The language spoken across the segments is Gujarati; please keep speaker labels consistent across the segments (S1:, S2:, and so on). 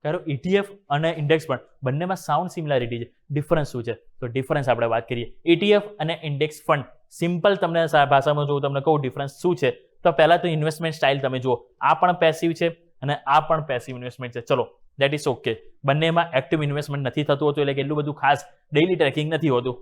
S1: કારણ ETF અને ઇન્ડેક્સ ફંડ બંનેમાં સાઉન્ડ સિમિલારિટી છે. ડિફરન્સ શું છે? તો ડિફરન્સ આપણે વાત કરીએ. ETF અને ઇન્ડેક્સ ફંડ સિમ્પલ તમને ભાષામાં જો તમને કહું ડિફરન્સ શું છે, તો પહેલા તો ઇન્વેસ્ટમેન્ટ સ્ટાઇલ તમે જુઓ. આ પણ પેસિવ છે અને આ પણ પેસિવ ઇન્વેસ્ટમેન્ટ છે. ચલો દેટ ઇઝ ઓકે. બંનેમાં એક્ટિવ ઇન્વેસ્ટમેન્ટ નથી થતું હોતું, એટલે કે એટલું બધું ખાસ ડેઇલી ટ્રેકિંગ નથી હોતું.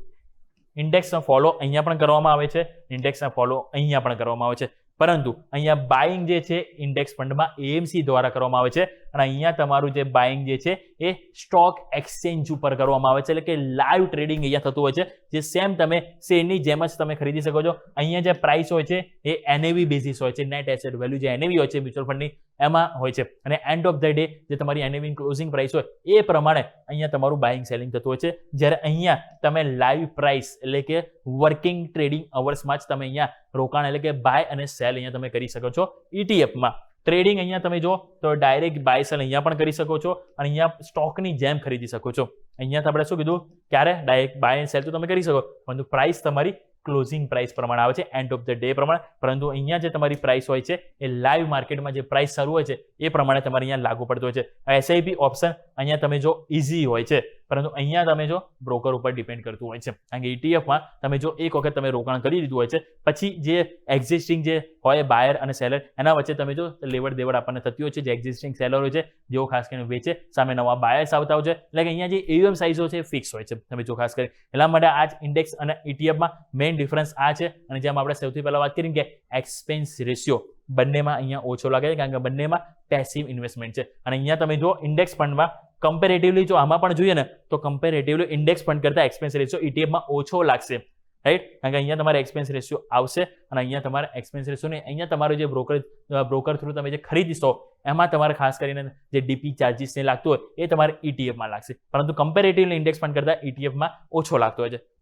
S1: ઇન્ડેક્સનો ફોલો અહીંયા પણ કરવામાં આવે છે, ઇન્ડેક્સના ફોલો અહીંયા પણ કરવામાં આવે છે. પરંતુ અહીંયા બાઇંગ જે છે ઇન્ડેક્સ ફંડમાં AMC દ્વારા કરવામાં આવે છે અને અહીંયા તમારું જે બાઇંગ જે છે એ સ્ટોક એક્સચેન્જ ઉપર કરવામાં આવે છે, એટલે કે લાઈવ ટ્રેડિંગ અહીંયા થતું હોય છે, જે સેમ તમે શેરની જેમ જ તમે ખરીદી શકો છો. અહીંયા જે પ્રાઇસ હોય છે એ NAV બેઝિસ હોય છે, નેટ એસેટ વેલ્યુ જે NAV હોય છે મ્યુચ્યુઅલ ફંડની એમાં હોય છે, અને એન્ડ ઓફ ધ ડે જે તમારી NAV ક્લોઝિંગ પ્રાઇસ હોય એ પ્રમાણે અહીંયા તમારું બાઇંગ સેલિંગ થતું હોય છે. જ્યારે અહીંયા તમે લાઈવ પ્રાઇસ એટલે કે વર્કિંગ ટ્રેડિંગ અવર્સમાં જ તમે અહીંયા રોકાણ એટલે કે બાય અને સેલ અહીંયા તમે કરી શકો છો. ETF માં ટ્રેડિંગ અહીંયા તમે જો તો ડાયરેક્ટ બાય સેલ અહીંયા પણ કરી શકો છો અને અહીંયા સ્ટોકની જેમ ખરીદી શકો છો. અહીંયા આપણે શું કીધું, ક્યારે ડાયરેક્ટ બાય એન્ડ સેલ તો તમે કરી શકો, પરંતુ પ્રાઇસ તમારી ક્લોઝિંગ પ્રાઇસ પ્રમાણે આવે છે, એન્ડ ઓફ ધ ડે પ્રમાણે. પરંતુ અહીંયા જે તમારી પ્રાઇસ હોય છે એ લાઈવ માર્કેટમાં જે પ્રાઇસ શરૂ હોય છે એ પ્રમાણે તમારે અહીંયા લાગુ પડતું હોય છે. SIP ઓપ્શન અહીંયા તમે જો ઇઝી હોય છે, પરંતુ અહીંયા તમે જો બ્રોકર ઉપર ડિપેન્ડ કરતું હોય છે. કારણ કે ETF માં તમે જો એક વખત તમે રોકાણ કરી દીધું હોય છે, પછી જે એક્ઝિસ્ટિંગ જે હોય બાયર અને સેલર એના વચ્ચે તમે જો લેવડ દેવડ આપણને થતી હોય છે. જે એક્ઝિસ્ટિંગ સેલર હોય છે જેઓ ખાસ કરીને વેચે, સામે નવા બાયર્સ આવતા હોય છે, એટલે કે અહીંયા જે AUM સાઇઝો છે ફિક્સ હોય છે તમે જો ખાસ કરી. એટલા માટે આ જ ઇન્ડેક્સ અને ETF માં મેઇન ડિફરન્સ આ છે. અને જેમ આપણે સૌથી પહેલા વાત કરી કે એક્સપેન્સ રેશિયો બંનેમાં અહીંયા ઓછો લાગે છે, કારણ કે બંનેમાં પેસિવ ઇન્વેસ્ટમેન્ટ છે. અને અહીંયા તમે જો ઇન્ડેક્સ ફંડમાં કમ્પેરેટિવલી જો આમાં પણ જોઈએ ને તો કમ્પેરેટિવલી ઇન્ડેક્સ ફંડ કરતા એક્સપેન્સ રેશિયો ETF માં ઓછો લાગશે, રાઈટ? કારણ કે અહીંયા તમારે એક્સપેન્સ રેશિયો આવશે અને અહીંયા તમારે એક્સપેન્સ રેશિયો ને અહીંયા તમારું જે બ્રોકર થ્રુ તમે જે ખરીદશો એમાં તમારે ખાસ કરીને જે DP ચાર્જીસ ને લાગતું હોય એ તમારે ETF માં લાગશે, પરંતુ કમ્પેરેટિવલી ઇન્ડેક્સ ફંડ કરતા ETF માં ઓછો લાગતો હોય છે.